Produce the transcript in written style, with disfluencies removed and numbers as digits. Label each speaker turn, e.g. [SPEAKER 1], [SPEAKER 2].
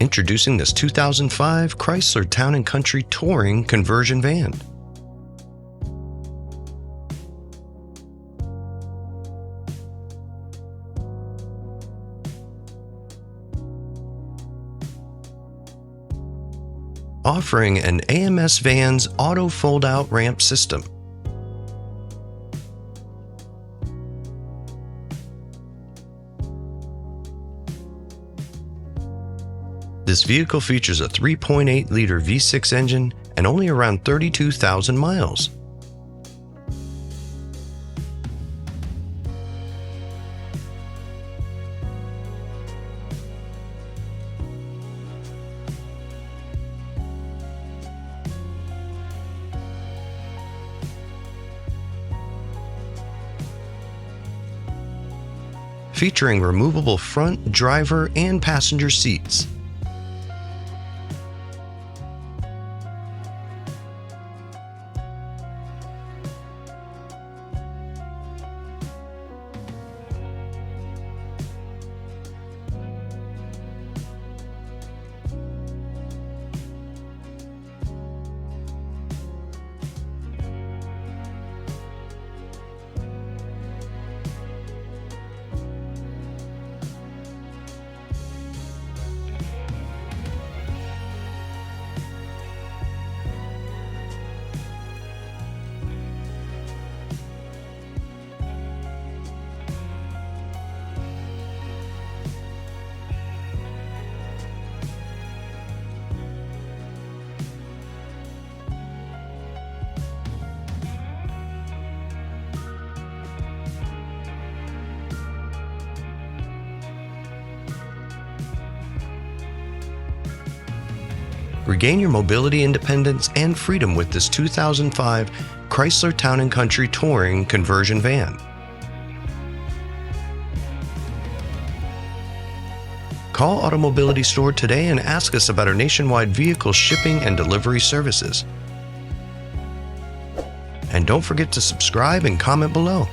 [SPEAKER 1] Introducing this 2005 Chrysler Town & Country Touring conversion van. Offering an AMS van's auto fold-out ramp system. This vehicle features a 3.8-liter V6 engine and only around 32,000 miles. Featuring removable front, driver, and passenger seats. Regain your mobility independence and freedom with this 2005 Chrysler Town & Country Touring conversion van. Call AutoMobility store today and ask us about our nationwide vehicle shipping and delivery services. And don't forget to subscribe and comment below.